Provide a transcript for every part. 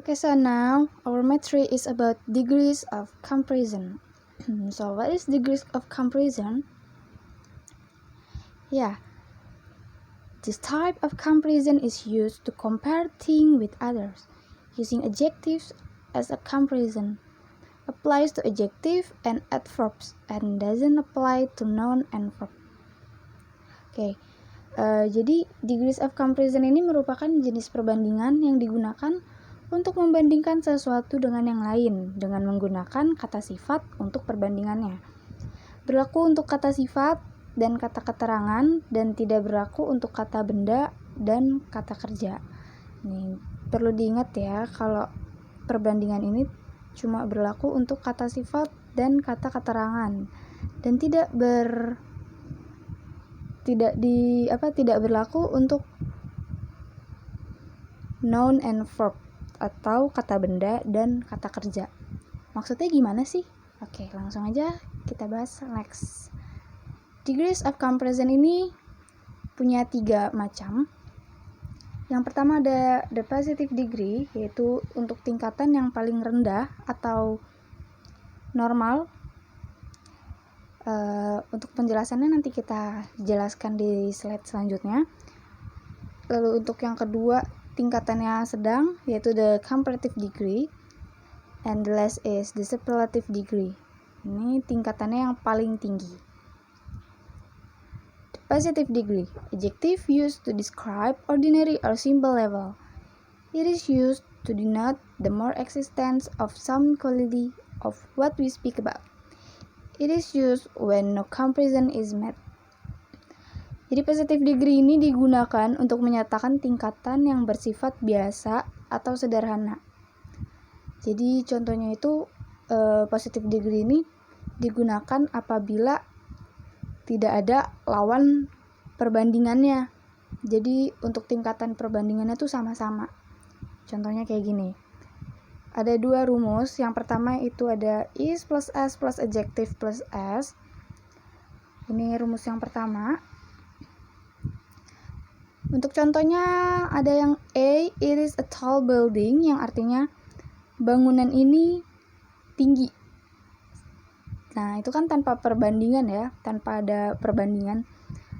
Okay, so now our math 3 is about degrees of comparison. So what is degrees of comparison? Yeah, this type of comparison is used to compare things with others. Using adjectives as a comparison applies to adjective and adverbs and doesn't apply to noun and verb. Oke, jadi degrees of comparison ini merupakan jenis perbandingan yang digunakan untuk membandingkan sesuatu dengan yang lain dengan menggunakan kata sifat untuk perbandingannya. Berlaku untuk kata sifat dan kata keterangan dan tidak berlaku untuk kata benda dan kata kerja. Nih, perlu diingat ya kalau perbandingan ini cuma berlaku untuk kata sifat dan kata keterangan dan tidak berlaku untuk noun and verb atau kata benda dan kata kerja. Maksudnya gimana sih? Oke, langsung aja kita bahas next. Degrees of comparison ini punya 3 macam. Yang pertama ada the positive degree, yaitu untuk tingkatan yang paling rendah atau normal. Untuk penjelasannya nanti kita jelaskan di slide selanjutnya. Lalu untuk yang kedua, tingkatannya sedang, yaitu the comparative degree. And the last is the superlative degree. Ini tingkatannya yang paling tinggi. The positive degree, adjective used to describe ordinary or simple level. It is used to denote the more existence of some quality of what we speak about. It is used when no comparison is made. Jadi positive degree ini digunakan untuk menyatakan tingkatan yang bersifat biasa atau sederhana. Jadi contohnya itu positive degree ini digunakan apabila tidak ada lawan perbandingannya. Jadi untuk tingkatan perbandingannya itu sama-sama. Contohnya kayak gini. Ada 2 rumus. Yang pertama itu ada is plus s plus adjective plus s. Ini rumus yang pertama. Untuk contohnya ada yang A, it is a tall building, yang artinya bangunan ini tinggi. Nah, itu kan tanpa perbandingan ya, tanpa ada perbandingan.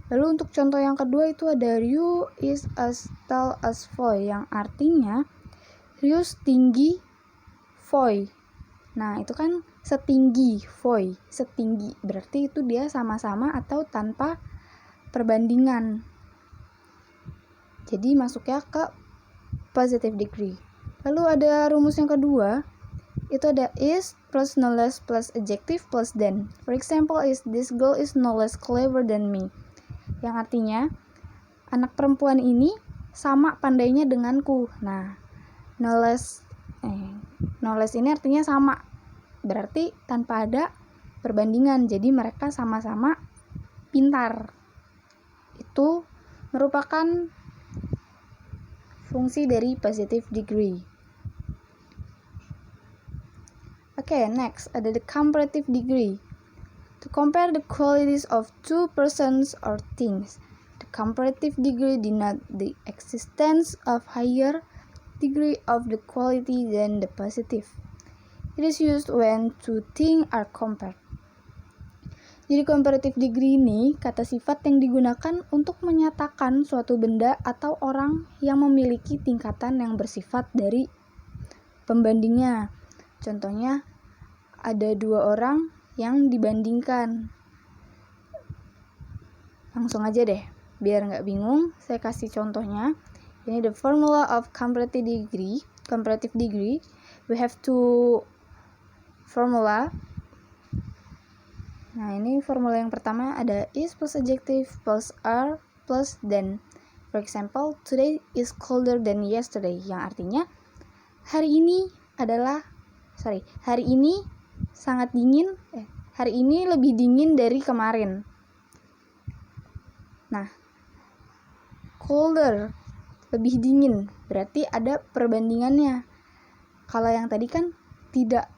Lalu untuk contoh yang kedua itu ada Ryu is as tall as Foy, yang artinya Ryu setinggi Foy. Nah, itu kan setinggi Foy, setinggi. Berarti itu dia sama-sama atau tanpa perbandingan. Jadi masuknya ke positive degree. Lalu ada rumus yang kedua, itu ada is plus no less plus adjective plus than. For example is this girl is no less clever than me. Yang artinya anak perempuan ini sama pandainya denganku. Nah, no less ini artinya sama. Berarti tanpa ada perbandingan. Jadi mereka sama-sama pintar. Itu merupakan fungsi dari positive degree. Okay, next ada the comparative degree. To compare the qualities of 2 persons or things. The comparative degree denotes the existence of higher degree of the quality than the positive. It is used when 2 things are compared. Jadi comparative degree ini kata sifat yang digunakan untuk menyatakan suatu benda atau orang yang memiliki tingkatan yang bersifat dari pembandingnya. Contohnya ada 2 orang yang dibandingkan. Langsung aja deh, biar nggak bingung, saya kasih contohnya. Ini the formula of comparative degree. We have 2 formula. Nah, ini formula yang pertama ada is plus adjective plus are plus than. For example, today is colder than yesterday, yang artinya hari ini sangat dingin, hari ini lebih dingin dari kemarin. Nah, colder, lebih dingin, berarti ada perbandingannya. Kalau yang tadi kan tidak,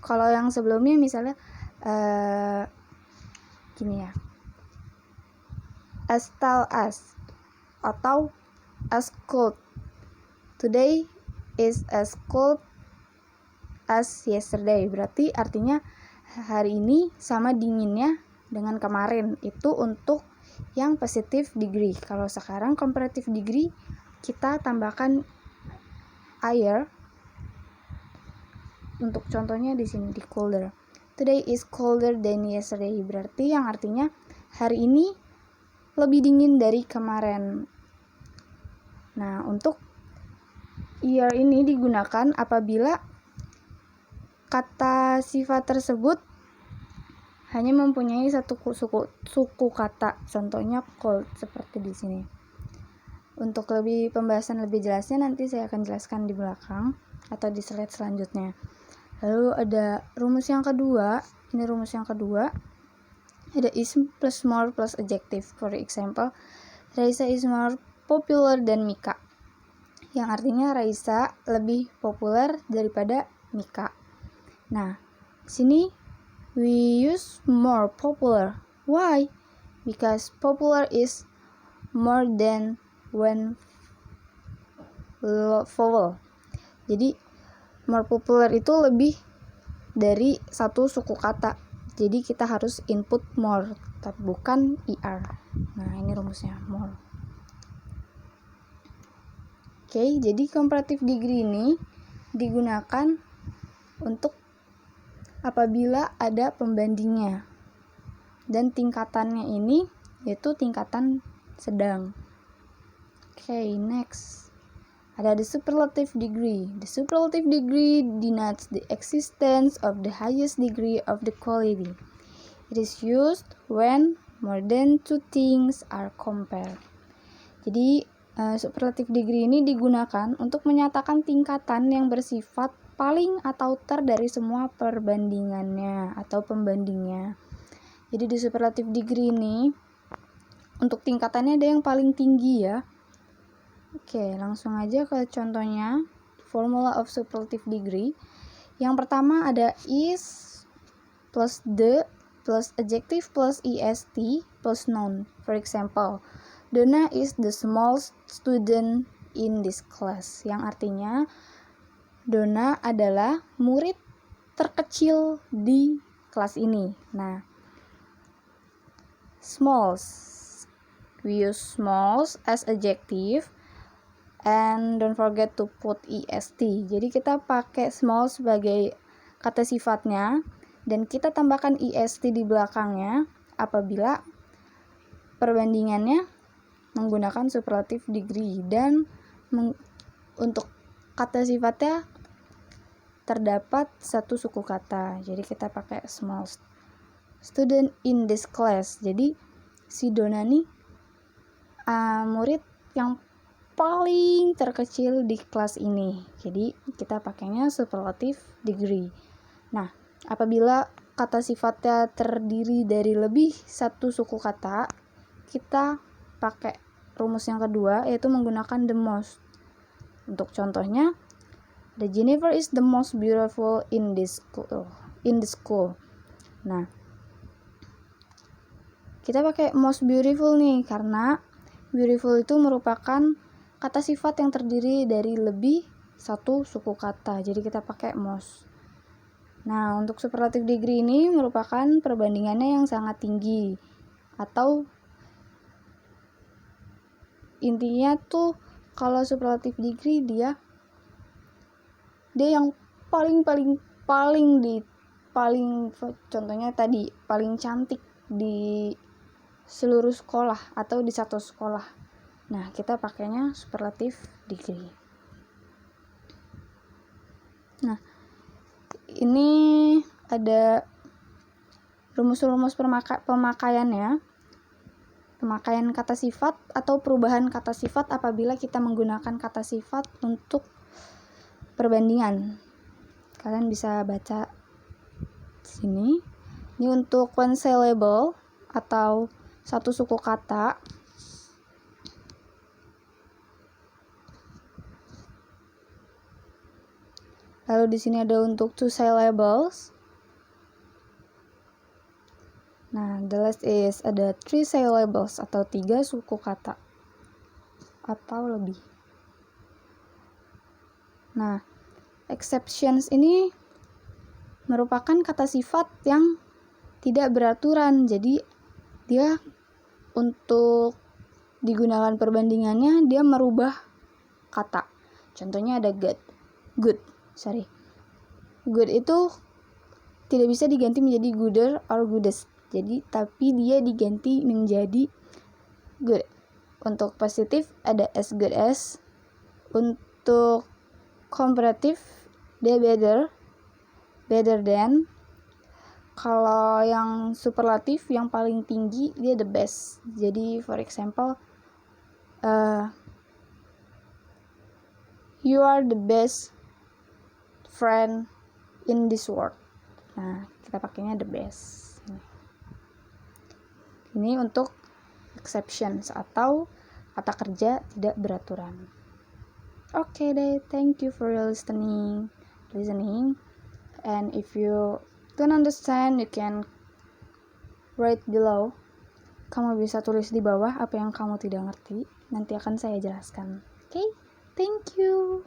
kalau yang sebelumnya misalnya gini ya, as tall as atau as cold, Today is as cold as yesterday. Berarti artinya hari ini sama dinginnya dengan kemarin. Itu untuk yang positive degree. Kalau sekarang comparative degree, kita tambahkan air. Untuk contohnya di sini di colder. Today is colder than yesterday. Berarti yang artinya hari ini lebih dingin dari kemarin. Nah, untuk year ini digunakan apabila kata sifat tersebut hanya mempunyai satu suku kata. Contohnya cold seperti di sini. Untuk lebih pembahasan lebih jelasnya nanti saya akan jelaskan di belakang atau di slide selanjutnya. Lalu ada rumus yang kedua. Ini rumus yang kedua. Ada is plus more plus adjective. For example, Raisa is more popular than Mika. Yang artinya Raisa lebih populer daripada Mika. Nah, sini we use more popular. Why? Because popular is more than one vowel. Jadi more popular itu lebih dari satu suku kata. Jadi kita harus input more, tapi bukan er. Nah, ini rumusnya more. Oke, jadi comparative degree ini digunakan untuk apabila ada pembandingnya. Dan tingkatannya ini yaitu tingkatan sedang. Oke, next. Ada the superlative degree. The superlative degree denotes the existence of the highest degree of the quality. It is used when more than two things are compared. Jadi, superlative degree ini digunakan untuk menyatakan tingkatan yang bersifat paling atau ter dari semua perbandingannya atau pembandingnya. Jadi di superlative degree ini, untuk tingkatannya ada yang paling tinggi ya. Oke, langsung aja ke contohnya. Formula of superlative degree. Yang pertama ada is plus the plus adjective plus est plus noun. For example, Donna is the smallest student in this class. Yang artinya Donna adalah murid terkecil di kelas ini. Nah, smalls. We use smalls as adjective. And don't forget to put est. Jadi kita pakai small sebagai kata sifatnya dan kita tambahkan est di belakangnya apabila perbandingannya menggunakan superlative degree dan untuk kata sifatnya terdapat satu suku kata. Jadi kita pakai small student in this class. Jadi si Donna nih murid yang paling terkecil di kelas ini. Jadi kita pakainya superlative degree. Nah, apabila kata sifatnya terdiri dari lebih satu suku kata, kita pakai rumus yang kedua yaitu menggunakan the most. Untuk contohnya, the Jennifer is the most beautiful in this school. Nah, kita pakai most beautiful nih karena beautiful itu merupakan kata sifat yang terdiri dari lebih satu suku kata. Jadi kita pakai most. Nah, untuk superlative degree ini merupakan perbandingannya yang sangat tinggi. Atau intinya tuh kalau superlative degree dia yang paling contohnya tadi paling cantik di seluruh sekolah atau di satu sekolah. Nah, kita pakainya superlative degree. Nah, ini ada rumus-rumus pemakaiannya. Pemakaian kata sifat atau perubahan kata sifat apabila kita menggunakan kata sifat untuk perbandingan. Kalian bisa baca sini. Ini untuk one syllable atau satu suku kata. Lalu di sini ada untuk two syllables. Nah, the last is ada three syllables atau 3 suku kata atau lebih. Nah, exceptions ini merupakan kata sifat yang tidak beraturan. Jadi dia untuk digunakan perbandingannya dia merubah kata. Contohnya ada good. Good itu tidak bisa diganti menjadi gooder or goodest. Jadi tapi dia diganti menjadi good. Untuk positif ada as good as. Untuk komparatif dia better than. Kalau yang superlatif yang paling tinggi dia the best. Jadi for example you are the best friend in this world. Nah, kita pakainya the best. Ini untuk exceptions atau kata kerja tidak beraturan. Okay deh, thank you for listening. And if you don't understand, you can write below. Kamu bisa tulis di bawah apa yang kamu tidak ngerti. Nanti akan saya jelaskan. Okay, thank you.